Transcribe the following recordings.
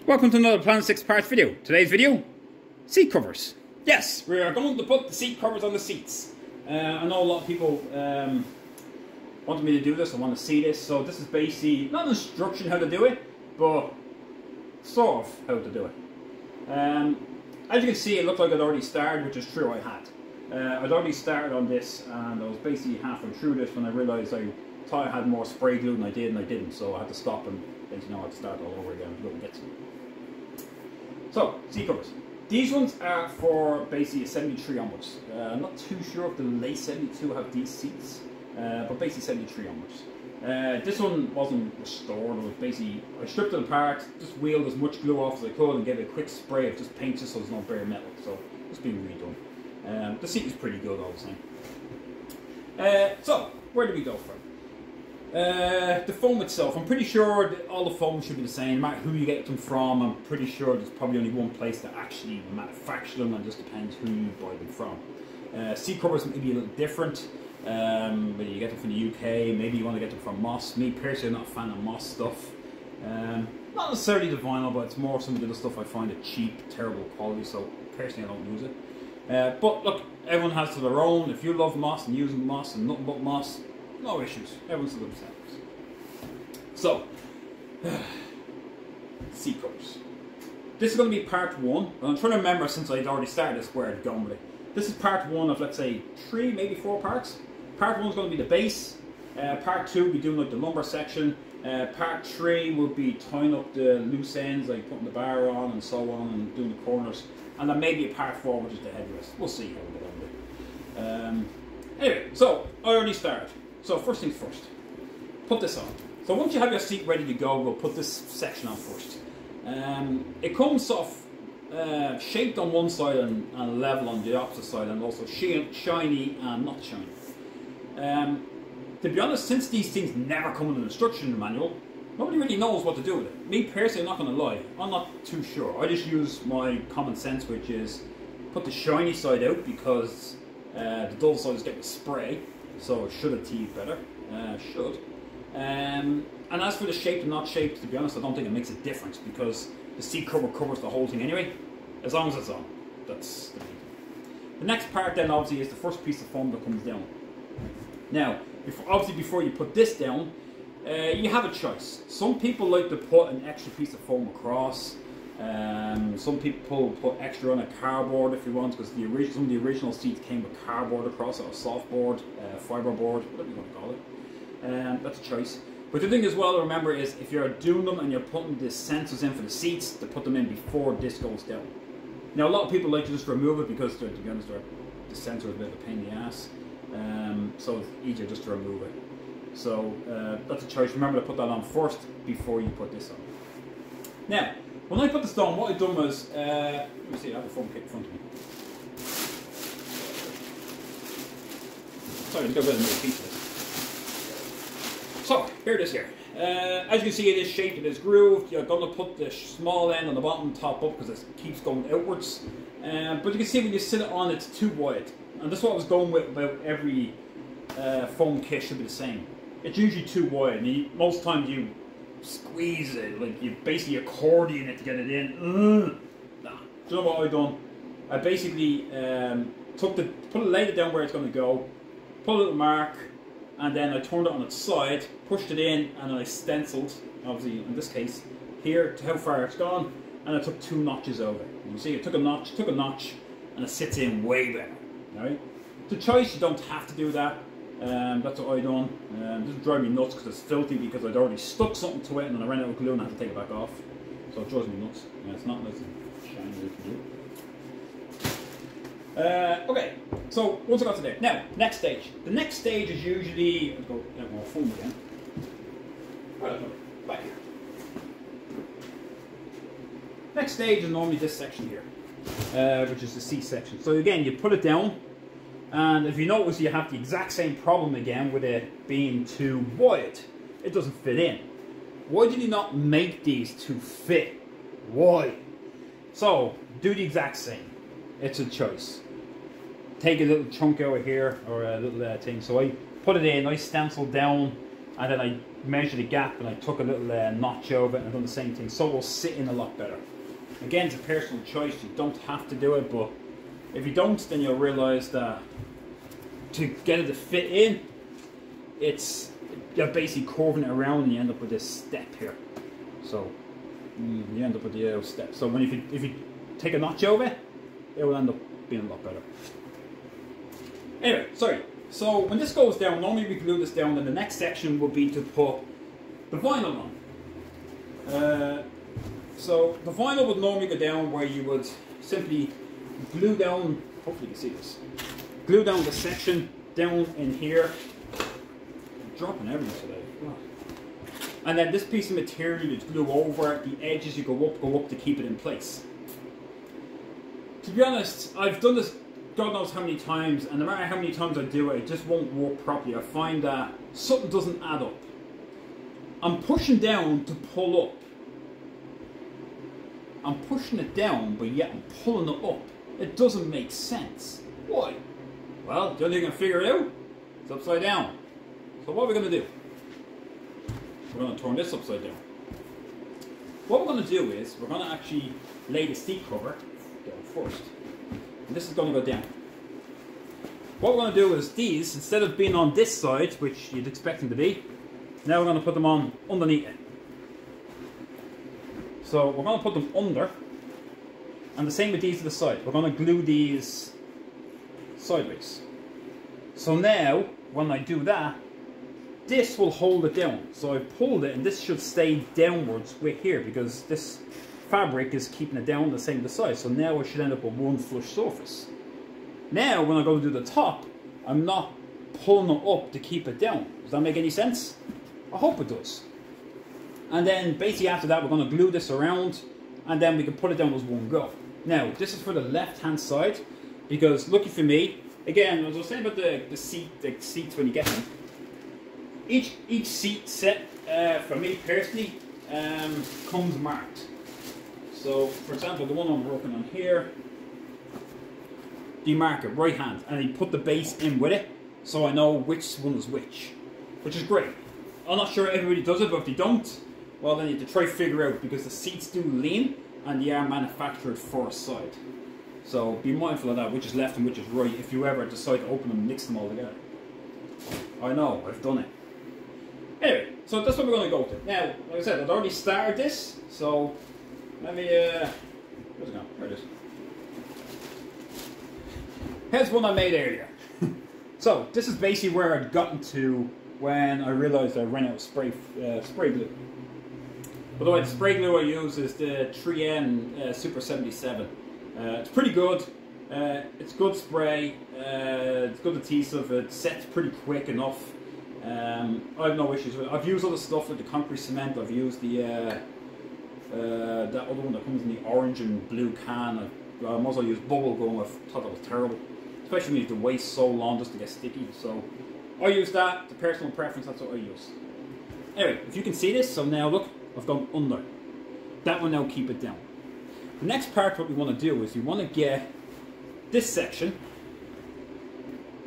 Welcome to another Planet 6 parts video. Today's video, seat covers. Yes, we are going to put the seat covers on the seats. I know a lot of people wanted me to do this, I want to see this, so this is basically not an instruction how to do it, but sort of how to do it. As you can see, it looked like I'd already started, which is true, I had. I'd already started on this, and I was basically halfway through this when I realised I thought I had more spray glue than I did, and I didn't, so I had to stop and basically now I had to start all over again to get to it. So, seat covers. These ones are for basically a 73 onwards. I'm not too sure if the late 72 have these seats, but basically 73 onwards. This one wasn't restored, it was basically, I stripped it apart, just wheeled as much glue off as I could and gave it a quick spray of just paint just so there's no bare metal, so it's been redone. The seat is pretty good all the same. So, where do we go from? The foam itself, I'm pretty sure that all the foam should be the same, no matter who you get them from. I'm pretty sure there's probably only one place that actually manufacture them, and it just depends who you buy them from. Seat covers may be a little different, but you get them from the UK, maybe you want to get them from Moss. Me personally, I'm not a fan of Moss stuff. Not necessarily the vinyl, but it's more some of the other stuff I find it cheap, terrible quality, so personally I don't use it. But look, everyone has to their own. If you love Moss and using Moss and nothing but Moss, no issues. Everyone's to themselves. So, seat covers. This is going to be part one. I'm trying to remember since I'd already started this where I'd gone with it. This is part one of, let's say, 3, maybe 4 parts. Part 1 is going to be the base. Part 2 will be doing like the lumbar section. Part 3 will be tying up the loose ends, like putting the bar on and so on, and doing the corners. And then maybe a part 4, which is the headrest. We'll see how we get on with it. Anyway, so I already started. So first things first, put this on. So once you have your seat ready to go, we'll put this section on first. It comes sort of shaped on one side and level on the opposite side, and also shiny and not shiny. To be honest, since these things never come in an instruction manual, nobody really knows what to do with it. Me personally, I'm not going to lie, I'm not too sure. I just use my common sense, which is put the shiny side out because the dull side is getting spray. So it should achieve better, should. And as for the shaped and not shaped, to be honest, I don't think it makes a difference because the seat cover covers the whole thing anyway, as long as it's on. That's the main thing. The next part then obviously is the first piece of foam that comes down. Now, before you put this down, you have a choice. Some people like to put an extra piece of foam across. Some people put extra on a cardboard if you want, because some of the original seats came with cardboard across it, or softboard, fiberboard, whatever you want to call it. That's a choice. But the thing as well to remember is if you're doing them and you're putting the sensors in for the seats, to put them in before this goes down. Now a lot of people like to just remove it because, to be honest, the sensor is a bit of a pain in the ass. So it's easier just to remove it. So that's a choice. Remember to put that on first before you put this on. Now, when I put this down, what I've done was, let me see, I have the foam kit in front of me. Sorry, let's go get another piece of this. So, here it is here. As you can see, it is shaped, it is grooved. You're going to put the small end on the bottom top up because it keeps going outwards. But you can see when you sit it on, it's too wide. And that's what I was going with about every foam kit should be the same. It's usually too wide. Most times you squeeze it, like you basically accordion it to get it in. Nah. Do you know what I've done? I basically laid it down where it's going to go, put a little mark, and then I turned it on its side, pushed it in, and then I stenciled, obviously in this case, here to how far it's gone, and I took 2 notches over it. You see, it took a notch, and it sits in way better. Right? It's a choice, you don't have to do that. That's what I done. It doesn't drive me nuts because it's filthy, because I'd already stuck something to it and then I ran out of glue and I had to take it back off. So it drives me nuts. Yeah, it's not nice and shiny as you do. Okay, so once I got to there. Now, next stage. The next stage is usually, let's go get more foam again. Right, back here. Next stage is normally this section here, which is the seat section. So again, you put it down. And if you notice, you have the exact same problem again with it being too wide. It doesn't fit in. Why did you not make these to fit? Why? So, do the exact same. It's a choice. Take a little chunk out of here, or a little thing. So I put it in, I stenciled down, and then I measured the gap and I took a little notch over it and I've done the same thing, so it will sit in a lot better. Again, it's a personal choice, you don't have to do it, but if you don't, then you'll realise that to get it to fit in, you're basically curving it around and you end up with this step here. So you end up with the step. So if you take a notch over it, it will end up being a lot better. Anyway, sorry. So when this goes down, normally we glue this down, and the next section will be to put the vinyl on. So the vinyl would normally go down where you would simply glue down, hopefully you can see this, glue down the section down in here. I'm dropping everything today. Oh. And then this piece of material you glue over, the edges you go up to keep it in place. To be honest, I've done this God knows how many times, and no matter how many times I do it, it just won't work properly. I find that something doesn't add up. I'm pushing down to pull up. I'm pushing it down, but yet I'm pulling it up. It doesn't make sense. Why? Well, the only thing I can figure it out is upside down. So what are we going to do? We're going to turn this upside down. What we're going to do is, we're going to actually lay the seat cover down first. And this is going to go down. What we're going to do is these, instead of being on this side, which you'd expect them to be, now we're going to put them on underneath it. So we're going to put them under, and the same with these to the side. We're going to glue these sideways. So now, when I do that, this will hold it down. So I pulled it, and this should stay downwards with here, because this fabric is keeping it down the same size. So now I should end up with one flush surface. Now when I go to do the top, I'm not pulling it up to keep it down. Does that make any sense? I hope it does. And then basically after that we're going to glue this around, and then we can put it down as one go. Now this is for the left hand side, because lucky for me, again as I was saying about the seats when you get them, each seat set for me personally comes marked. So, for example, the one I'm working on here, you mark it right hand, and you put the base in with it, so I know which one is which is great. I'm not sure everybody does it, but if they don't, well then you have to try to figure out, because the seats do lean, and they are manufactured for a side. So be mindful of that, which is left and which is right, if you ever decide to open them and mix them all together. I know, I've done it. Anyway, so that's what we're going to go to. Now, like I said, I've already started this, so let me, where's it gone? There it is. Here's one I made earlier. So, this is basically where I'd gotten to when I realised I ran out of spray glue. By the way, the spray glue I use is the Triumph Super 77. It's pretty good. It's good spray. It's good adhesive. It sets pretty quick enough. I have no issues with it. I've used other stuff like the concrete cement. I've used the that other one that comes in the orange and blue can. I've also used bubble gum. I thought that was terrible, especially when you have to wait so long just to get sticky. So I use that. The personal preference, that's what I use. Anyway, if you can see this, so now look, I've gone under. That will now keep it down. The next part, what we want to do is we want to get this section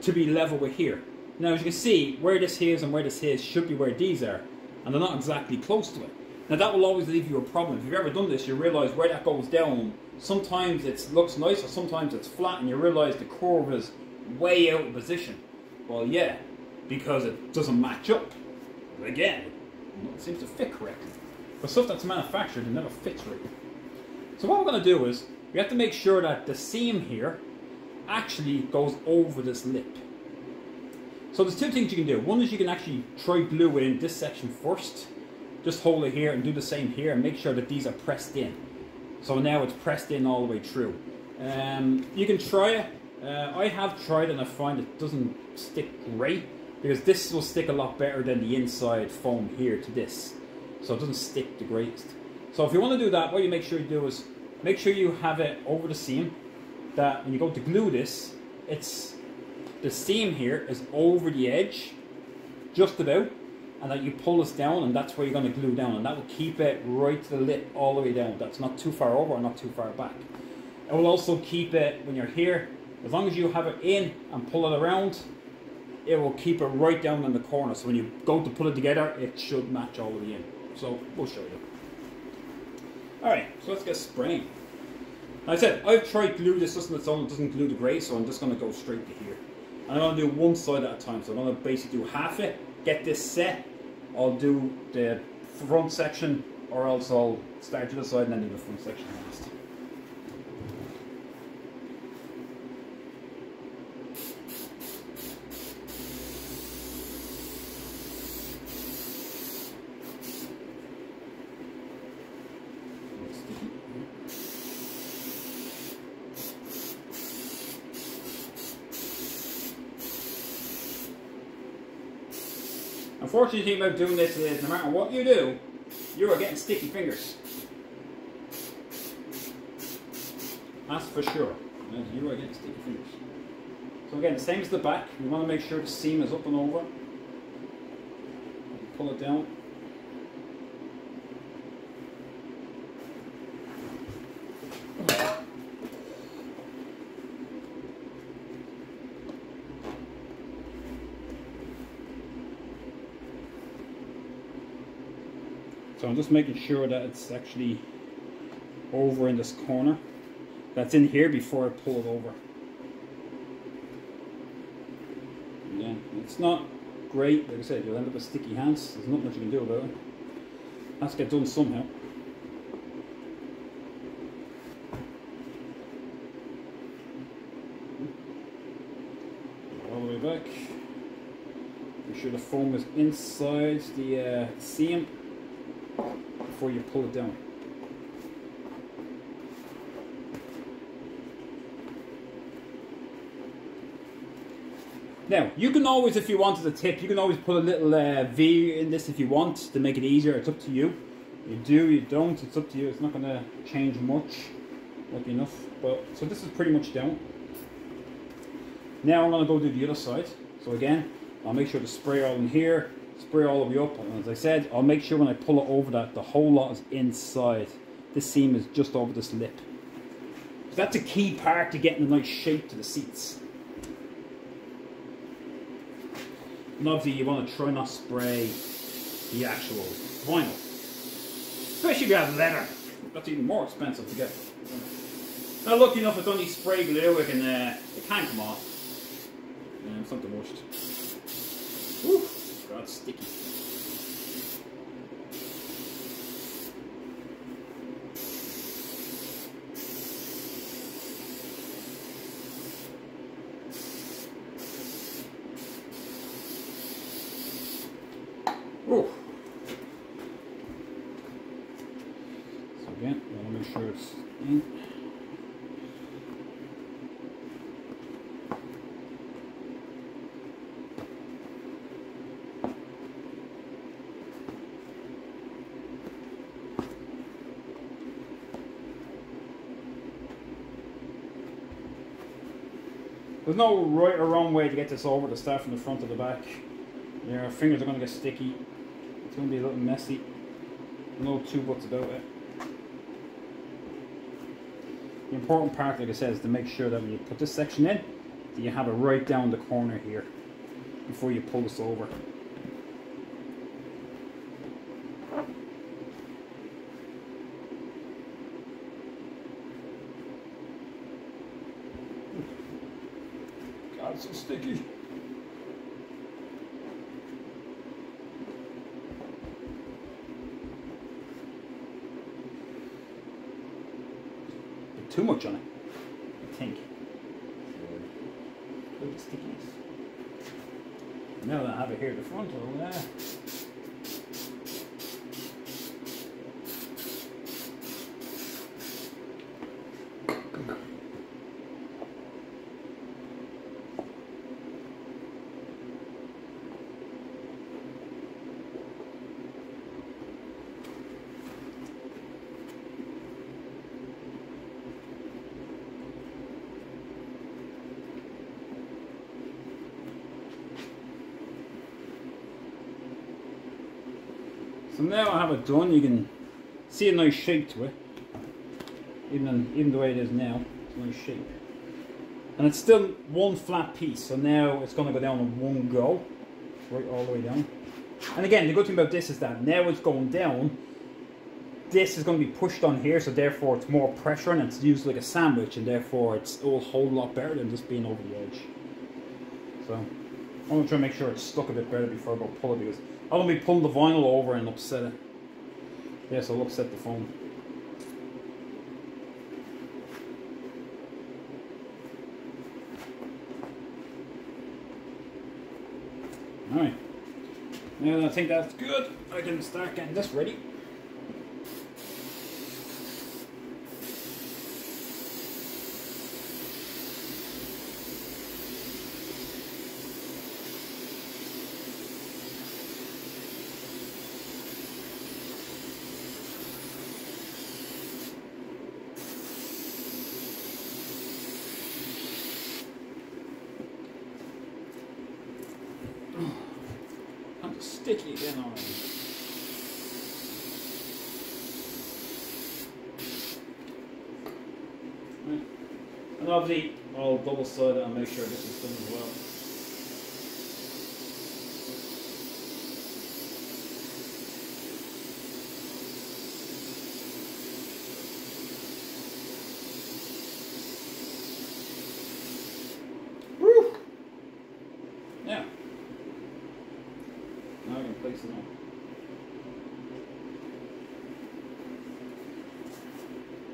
to be level with here. Now, as you can see, where this is and where this is should be where these are, and they're not exactly close to it. Now, that will always leave you a problem. If you've ever done this, you realise where that goes down, sometimes it looks nice, or sometimes it's flat, and you realise the curve is way out of position. Well, yeah, because it doesn't match up. But again, it seems to fit correctly. But stuff that's manufactured, it never fits right. So what we're going to do is, we have to make sure that the seam here actually goes over this lip. So there's two things you can do. One is you can actually try glue it in this section first. Just hold it here and do the same here and make sure that these are pressed in. So now it's pressed in all the way through. You can try it. I have tried it and I find it doesn't stick great, because this will stick a lot better than the inside foam here to this. So it doesn't stick the greatest. So if you want to do that, what you make sure you do is make sure you have it over the seam, that when you go to glue this, the seam here is over the edge, just about, and that you pull this down, and that's where you're going to glue down, and that will keep it right to the lip all the way down. That's not too far over or not too far back. It will also keep it, when you're here, as long as you have it in and pull it around, it will keep it right down in the corner. So when you go to put it together, it should match all the way in. So we'll show you. Alright, so let's get spraying. Like I said, I've tried glue this just on its own, it doesn't glue the grey, so I'm just going to go straight to here. And I'm going to do one side at a time, so I'm going to basically do half it, get this set, I'll do the front section, or else I'll start to the side and then do the front section last. Unfortunately, the thing about doing this is no matter what you do, you are getting sticky fingers. That's for sure. You are getting sticky fingers. So again, the same as the back, we want to make sure the seam is up and over. Pull it down. So I'm just making sure that it's actually over in this corner. That's in here before I pull it over. Yeah, it's not great. Like I said, you'll end up with sticky hands. There's not much you can do about it. Has to get done somehow. All the way back. Make sure the foam is inside the seam before you pull it down. Now, you can always, if you wanted a tip, you can always put a little V in this if you want to make it easier. It's up to you. You do, you don't, it's up to you. It's not going to change much, lucky enough. But so this is pretty much down. Now I'm going to go do the other side. So again, I'll make sure to spray all in here, spray all the way up, and as I said, I'll make sure when I pull it over that the whole lot is inside. This seam is just over this lip. So that's a key part to getting a nice shape to the seats. And obviously you want to try not spray the actual vinyl. Especially if you have leather. That's even more expensive to get. Now lucky enough it's only spray glue, it can come off. It's not the worst. Whew, God, it's sticky. Ooh. So again, I want to make sure it's in. There's no right or wrong way to get this over to start from the front to the back. Your fingers are going to get sticky. It's going to be a little messy. No two buts about it. The important part, like I said, is to make sure that when you put this section in, that you have it right down the corner here before you pull this over. God, it's so sticky. Too much on it, I think. A little stickiness. Now that I have it here at the front, so now I have it done. You can see a nice shape to it, even the way it is now. It's a nice shape. And it's still one flat piece, so now it's going to go down in one go, right all the way down. And again, the good thing about this is that now it's going down, this is going to be pushed on here, so therefore it's more pressure and it's used like a sandwich, and therefore it's a whole lot better than just being over the edge. So I'm going to try and make sure it's stuck a bit better before I go pull it, because I don't want to be pulling the vinyl over and upset it. Yes, I'll upset the foam. Alright, now that I think that's good, I can start getting this ready. Sticky again already. Right. And obviously I'll double side it and make sure this is done as well. Woo! Yeah. Now I can place it on.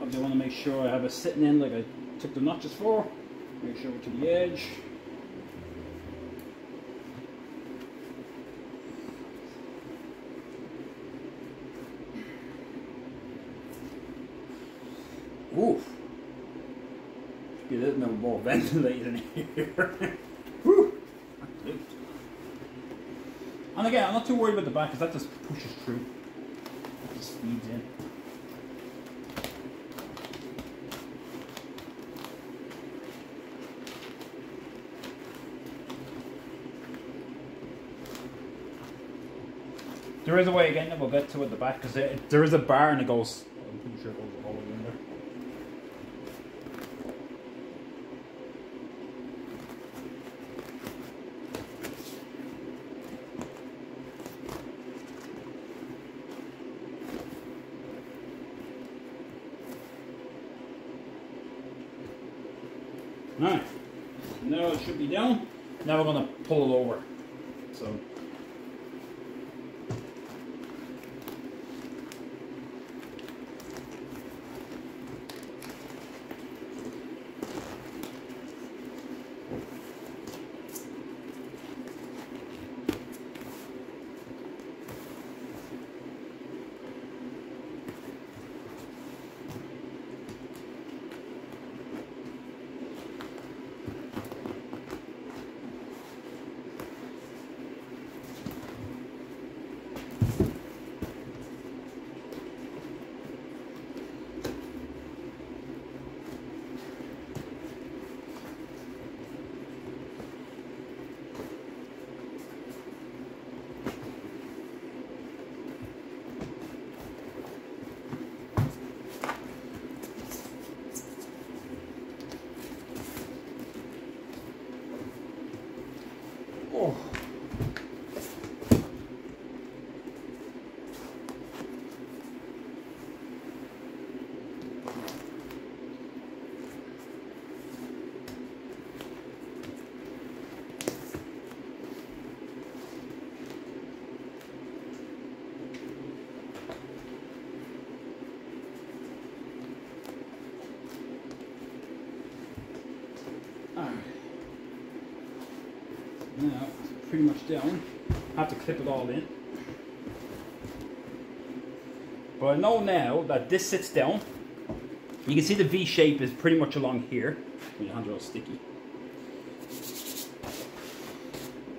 Obviously I want to make sure I have it sitting in like I took the notches for. Make sure we're to the edge. Oof. Should be a little bit more ventilated in here. Woo! And again, I'm not too worried about the back because that just pushes through. That just feeds in. There is a way again that we'll get to at the back because there is a bar and it goes, I'm pretty sure it goes all the way in there. Alright, now it should be down. Now we're going to pull it over. So. Oh. Now it's pretty much down. I have to clip it all in. But I know now that this sits down. You can see the V shape is pretty much along here. Your hands are all sticky.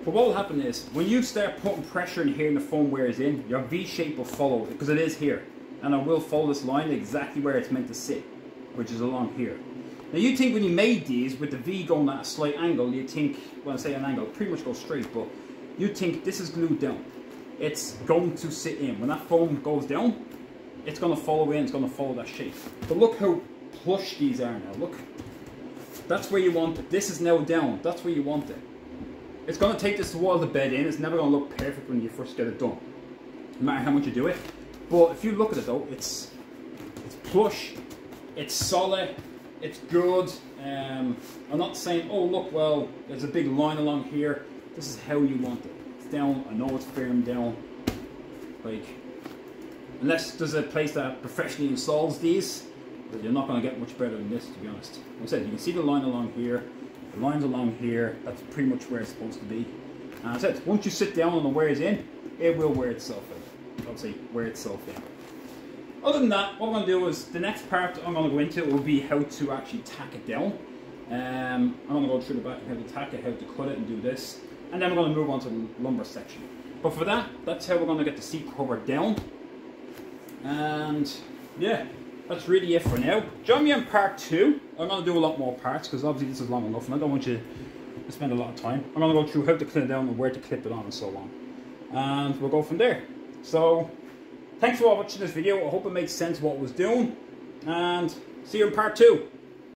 But what will happen is, when you start putting pressure in here and the foam wears in, your V shape will follow it, because it is here. And it will follow this line exactly where it's meant to sit, which is along here. Now you think when you made these, with the V going at a slight angle, you think, when I say an angle, it pretty much goes straight, but you think this is glued down. It's going to sit in. When that foam goes down, it's going to follow in, it's going to follow that shape. But look how plush these are now, look. That's where you want it. This is now down. That's where you want it. It's going to take this a while to bed in. It's never going to look perfect when you first get it done, no matter how much you do it. But if you look at it though, it's plush, it's solid, it's good. I'm not saying, oh look, well, there's a big line along here. This is how you want it. It's down. I know it's firm down. Like, unless there's a place that professionally installs these, but you're not going to get much better than this, to be honest. Like I said, you can see the line along here, the lines along here. That's pretty much where it's supposed to be. And as I said, once you sit down and it wears in, it will wear itself out. I'll say wear itself in. Other than that, what I'm going to do is, the next part I'm going to go into will be how to actually tack it down. I'm going to go through the back of how to tack it, how to cut it and do this. And then we're going to move on to the lumbar section. But for that, that's how we're going to get the seat cover down. And yeah, that's really it for now. Join me on part 2. I'm going to do a lot more parts because obviously this is long enough and I don't want you to spend a lot of time. I'm going to go through how to clip it down and where to clip it on and so on. And we'll go from there. So, thanks for watching this video. I hope it makes sense what I was doing. And see you in part 2.